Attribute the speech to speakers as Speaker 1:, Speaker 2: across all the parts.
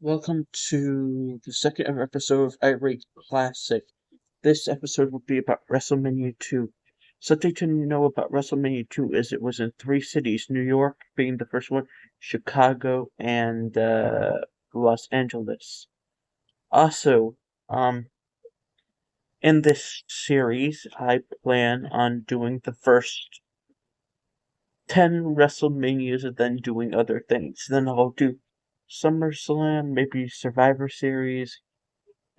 Speaker 1: Welcome to the second ever episode of Irate Classic. This episode will be about WrestleMania 2. Something to know about WrestleMania 2 is it was in three cities, New York being the first one, Chicago, and Los Angeles. Also, in this series, I plan on doing the first 10 WrestleManias and then doing other things. Then I'll do SummerSlam, maybe Survivor Series,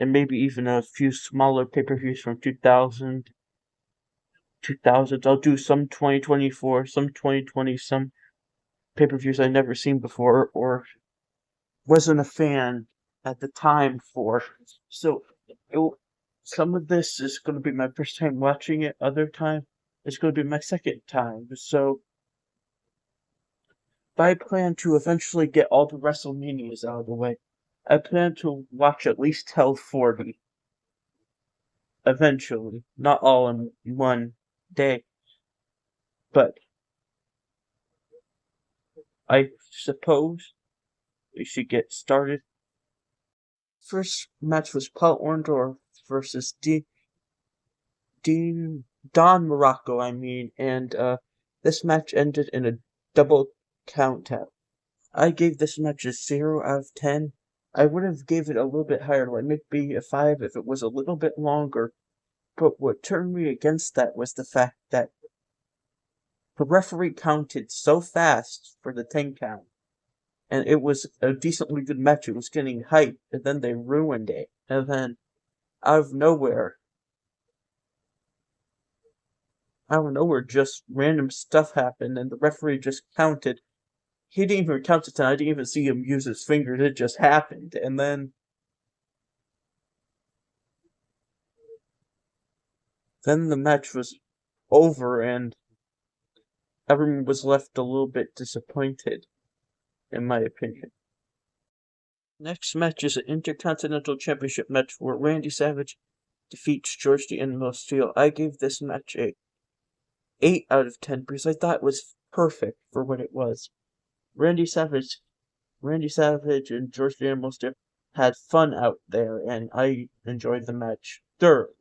Speaker 1: and maybe even a few smaller pay-per-views from 2000s. I'll do some 2024, some 2020, some pay-per-views I've never seen before or wasn't a fan at the time for. So it, some of this is going to be my first time watching it. Other time it's going to be my second time. So I plan to eventually get all the WrestleManias out of the way. I plan to watch at least till 40. Eventually. Not all in one day. But I suppose we should get started. First match was Paul Orndorff versus Don Morocco, and this match ended in a double countout. I gave this match a 0 out of 10. I would have gave it a little bit higher, like maybe a 5 if it was a little bit longer. But what turned me against that was the fact that the referee counted so fast for the 10 count. And it was a decently good match. It was getting hyped, and then they ruined it. And then, out of nowhere, just random stuff happened, and the referee just counted. He didn't even count to 10. I didn't even see him use his fingers. It just happened. And then the match was over, and everyone was left a little bit disappointed, in my opinion. Next match is an Intercontinental Championship match where Randy Savage defeats George the Animal Steel. I gave this match a 8 out of 10 because I thought it was perfect for what it was. Randy Savage and George the Animal Steel had fun out there, and I enjoyed the match thoroughly.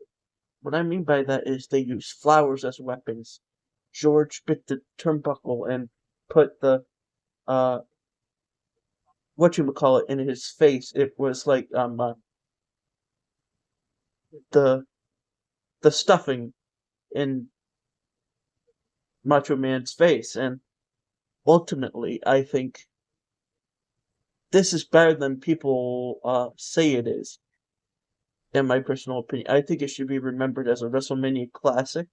Speaker 1: What I mean by that is they used flowers as weapons. George bit the turnbuckle and put the whatchamacallit in his face. It was like the stuffing in Macho Man's face, and ultimately I think this is better than people say it is. In my personal opinion, I think it should be remembered as a WrestleMania classic,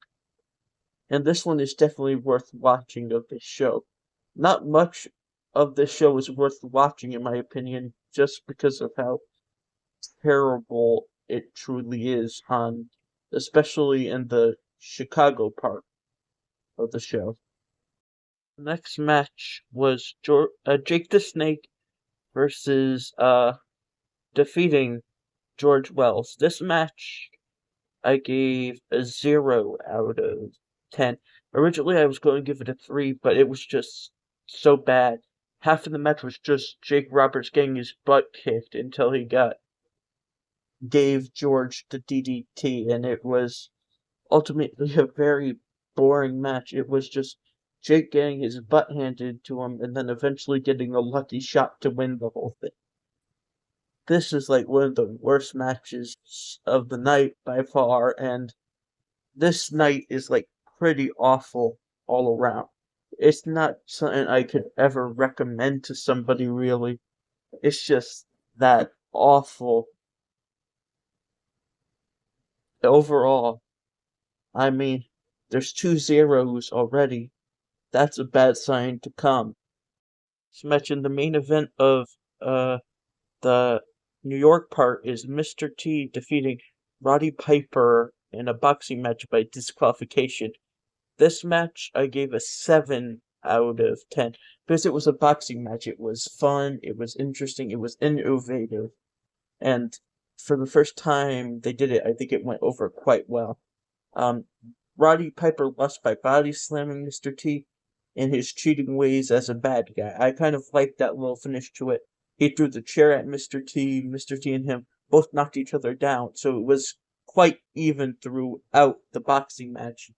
Speaker 1: and this one is definitely worth watching of this show. Not much of this show is worth watching, in my opinion, just because of how terrible it truly is, especially in the Chicago part of the show. The next match was Jake the Snake versus defeating George Wells. This match I gave a 0 out of 10. Originally I was going to give it a 3, but it was just so bad. Half of the match was just Jake Roberts getting his butt kicked until he gave George the DDT, and it was ultimately a very boring match. It was just Jake getting his butt handed to him and then eventually getting a lucky shot to win the whole thing. This is like one of the worst matches of the night by far, and this night is like pretty awful all around. It's not something I could ever recommend to somebody, really. It's just that awful. Overall, there's 2 zeros already. That's a bad sign to come. This match in the main event of the New York part is Mr. T defeating Roddy Piper in a boxing match by disqualification. This match I gave a 7 out of 10 because it was a boxing match. It was fun, it was interesting, it was innovative, and for the first time they did it, I think it went over quite well. Roddy Piper lost by body slamming Mr. T in his cheating ways as a bad guy. I kind of liked that little finish to it. He threw the chair at Mr. T. Mr. T and him both knocked each other down, so it was quite even throughout the boxing match.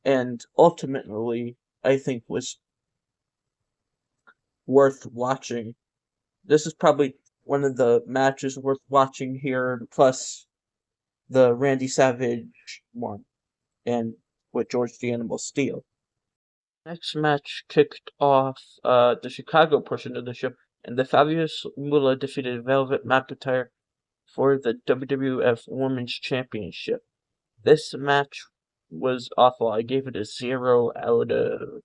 Speaker 1: And ultimately, I think was worth watching. This is probably one of the matches worth watching here, plus the Randy Savage one, and with George the Animal Steel. Next match kicked off the Chicago portion of the show, and the Fabulous Moolah defeated Velvet McIntyre for the WWF Women's Championship. This match was awful. I gave it a 0 out of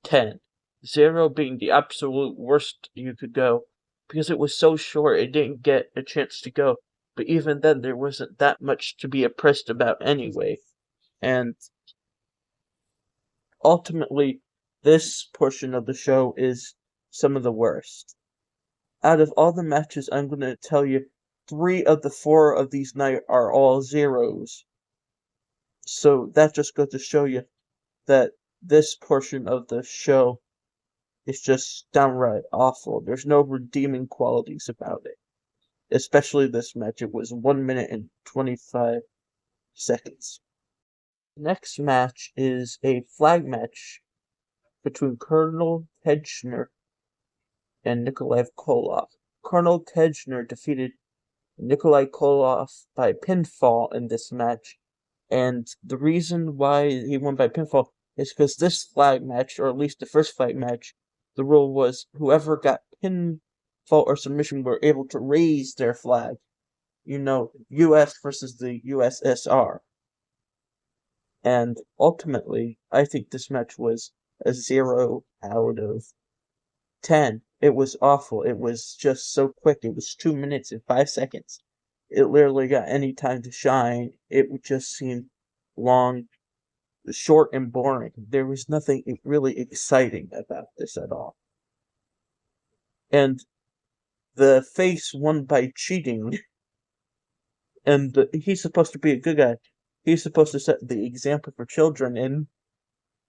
Speaker 1: 10. 0 being the absolute worst you could go, because it was so short it didn't get a chance to go. But even then, there wasn't that much to be impressed about anyway. And ultimately, this portion of the show is some of the worst. Out of all the matches, I'm going to tell you, 3 of the 4 of these nights are all zeros. So that just goes to show you that this portion of the show is just downright awful. There's no redeeming qualities about it. Especially this match. It was 1 minute and 25 seconds. Next match is a flag match between Colonel Tejner and Nikolai Koloff. Colonel Tejner defeated Nikolai Koloff by pinfall in this match, and the reason why he won by pinfall is because this flag match, or at least the first flag match, the rule was whoever got pinfall or submission were able to raise their flag. You know, US versus the USSR. And ultimately, I think this match was a 0 out of 10. It was awful. It was just so quick. It was 2 minutes and 5 seconds. It literally got any time to shine. It just seemed long, short, and boring. There was nothing really exciting about this at all. And the face won by cheating. And he's supposed to be a good guy. He's supposed to set the example for children, and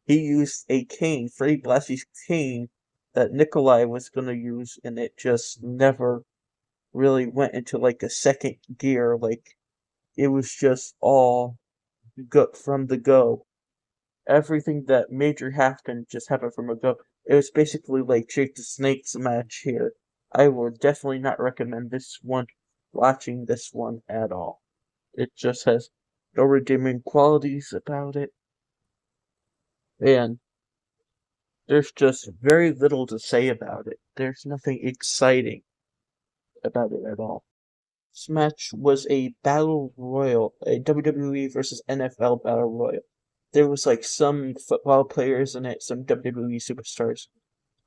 Speaker 1: he used a cane, Freddie Blassie's cane, that Nikolai was going to use, and it just never really went into like a second gear. Like, it was just all good from the go. Everything that major happened just happened from a go. It was basically like Jake the Snake's match here. I would definitely not recommend this one, watching this one at all. It just has no redeeming qualities about it. And there's just very little to say about it. There's nothing exciting about it at all. This match was a Battle Royal, a WWE versus NFL Battle Royal. There was like some football players in it, some WWE superstars.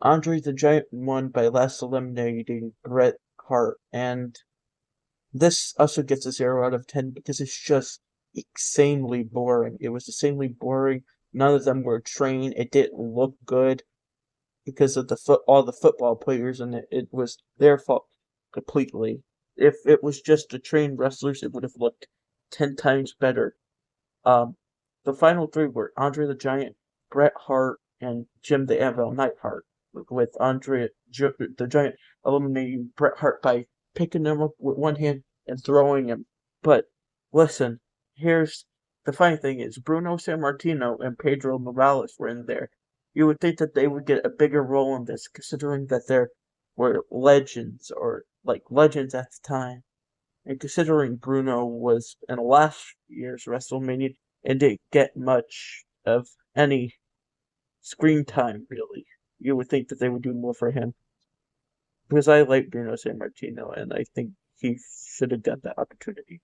Speaker 1: Andre the Giant won by last eliminating Bret Hart, and this also gets a 0 out of 10 because it's just insanely boring. It was insanely boring. None of them were trained. It didn't look good because of all the football players in it. It was their fault completely. If it was just the trained wrestlers, it would have looked 10 times better. The final 3 were Andre the Giant, Bret Hart, and Jim the Anvil Neidhart, with Andre the Giant eliminating Bret Hart by picking him up with one hand and throwing him. But listen, here's the funny thing is Bruno Sammartino and Pedro Morales were in there. You would think that they would get a bigger role in this, considering that they were legends, or like legends at the time. And considering Bruno was in last year's WrestleMania and didn't get much of any screen time, really, you would think that they would do more for him. Because I like Bruno Sammartino, and I think he should have got that opportunity.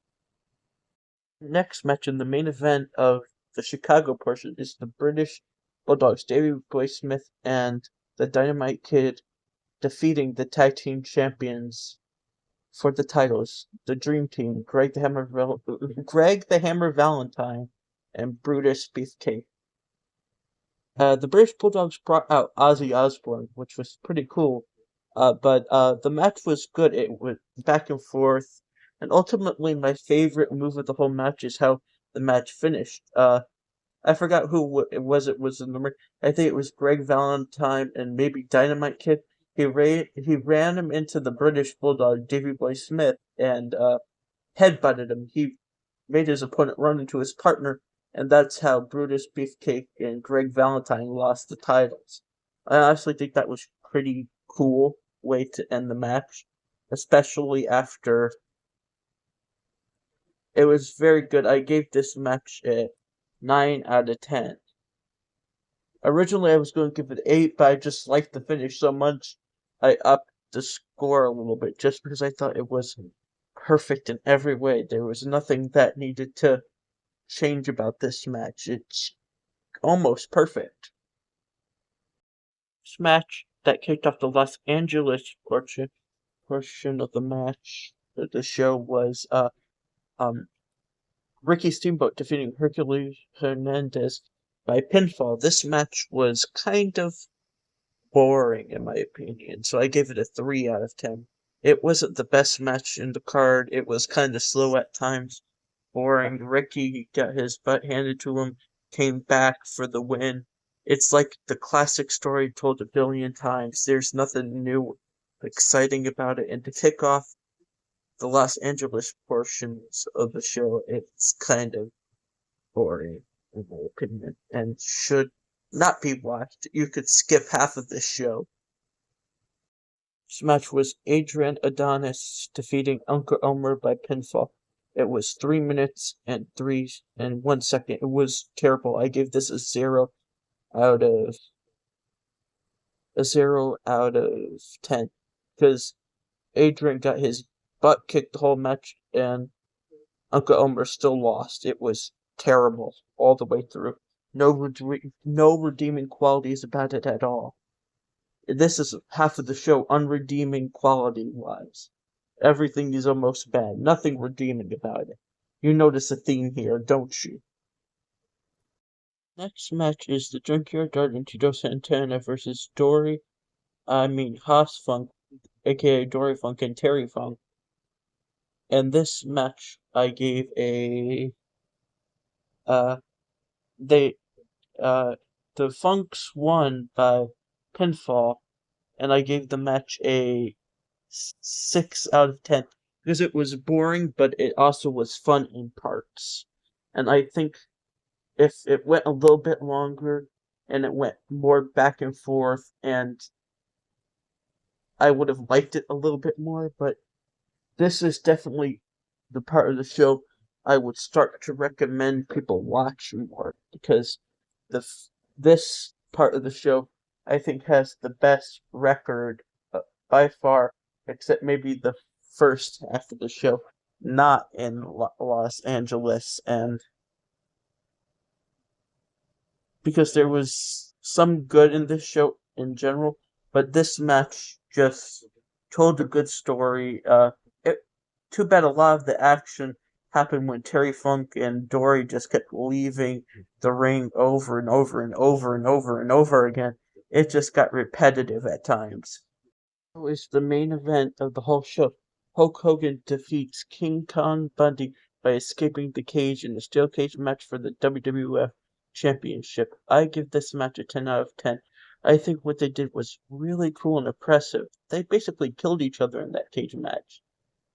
Speaker 1: Next match in the main event of the Chicago portion is the British Bulldogs, Davey Boy Smith and the Dynamite Kid, defeating the tag team champions for the titles, the Dream Team, Greg the Hammer Valentine, and Brutus Beefcake. The British Bulldogs brought out Ozzy Osbourne, which was pretty cool. But the match was good. It went back and forth. And ultimately, my favorite move of the whole match is how the match finished. I forgot who it was in the ring. I think it was Greg Valentine and maybe Dynamite Kid. he ran him into the British Bulldog, Davy Boy Smith, and headbutted him. He made his opponent run into his partner, and that's how Brutus Beefcake and Greg Valentine lost the titles. I honestly think that was pretty cool way to end the match, especially after it was very good. I gave this match a 9 out of 10. Originally, I was going to give it 8, but I just liked the finish so much, I upped the score a little bit just because I thought it was perfect in every way. There was nothing that needed to change about this match. It's almost perfect. This match that kicked off the Los Angeles portion of the match, the show was Ricky Steamboat defeating Hercules Hernandez by pinfall. This match was kind of boring in my opinion, so I gave it a 3 out of 10. It wasn't the best match in the card. It was kind of slow at times, boring. Ricky got his butt handed to him, came back for the win. It's like the classic story told a billion times. There's nothing new, exciting about it. And to kick off the Los Angeles portions of the show, it's kind of boring, in my opinion, and should not be watched. You could skip half of this show. This match was Adrian Adonis defeating Uncle Elmer by pinfall. It was 3 minutes and 1 second. It was terrible. I gave this a 0 out of 10 because Adrian got his butt kicked the whole match and Uncle Elmer still lost. It was terrible all the way through. No redeeming qualities about it at all. This is half of the show unredeeming quality-wise. Everything is almost bad. Nothing redeeming about it. You notice a theme here, don't you? Next match is the Junkyard Dog and Tito Santana versus Haas Funk, aka Dory Funk and Terry Funk. And this match I gave a the Funks won by pinfall, and I gave the match a 6 out of 10 because it was boring, but it also was fun in parts. And I think if it went a little bit longer and it went more back and forth, and I would have liked it a little bit more, but this is definitely the part of the show I would start to recommend people watch more, because this part of the show I think has the best record by far, except maybe the first half of the show, not in Los Angeles, and because there was some good in this show in general, but this match just told a good story. Too bad a lot of the action happened when Terry Funk and Dory just kept leaving the ring over and over and over and over and over again. It just got repetitive at times. It's the main event of the whole show. Hulk Hogan defeats King Kong Bundy by escaping the cage in a steel cage match for the WWF Championship. I give this match a 10 out of 10. I think what they did was really cool and impressive. They basically killed each other in that cage match.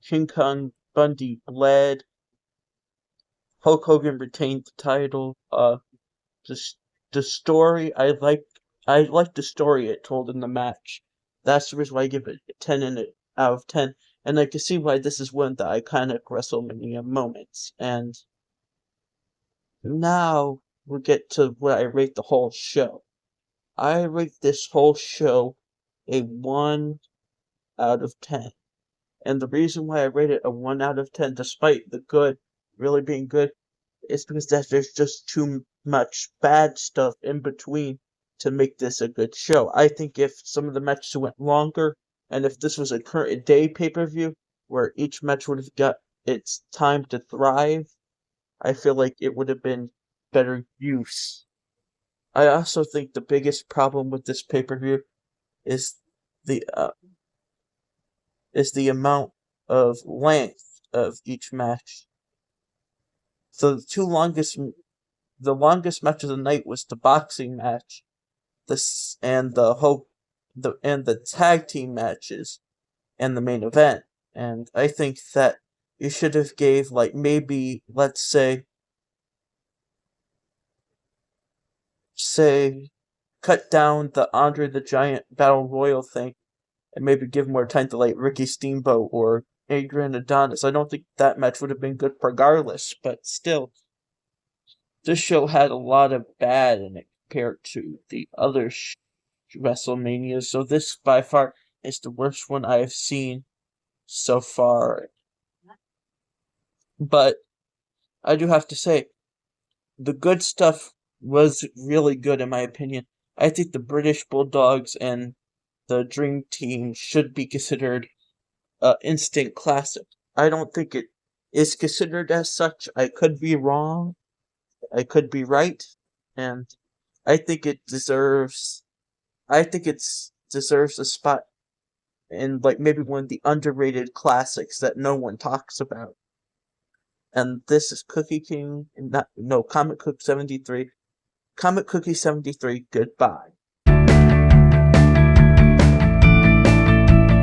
Speaker 1: King Kong Bundy bled. Hulk Hogan retained the title. The story I like the story it told in the match. That's the reason why I give it a 10 out of 10. And I can see why this is one of the iconic WrestleMania moments. And now we'll get to what I rate the whole show. I rate this whole show a 1 out of 10. And the reason why I rate it a 1 out of 10, despite the good really being good, is because there's just too much bad stuff in between to make this a good show. I think if some of the matches went longer, and if this was a current day pay-per-view, where each match would have got its time to thrive, I feel like it would have been better use. I also think the biggest problem with this pay-per-view is the amount of length of each match. So the longest match of the night was the boxing match, and the Hulk the tag team matches and the main event. And I think that you should have gave, like, maybe, let's say cut down the Andre the Giant Battle Royal thing and maybe give more time to, like, Ricky Steamboat or Adrian Adonis. I don't think that match would have been good regardless, but still, this show had a lot of bad in it compared to the other WrestleManias, so this by far is the worst one I have seen so far. But I do have to say, the good stuff was really good in my opinion. I think the British Bulldogs and the Dream Team should be considered instant classic. I don't think it is considered as such. I could be wrong. I could be right. And I think it deserves a spot in, like, maybe one of the underrated classics that no one talks about. And this is Cookie King, Comic Cook 73. Comic Cookie 73, goodbye.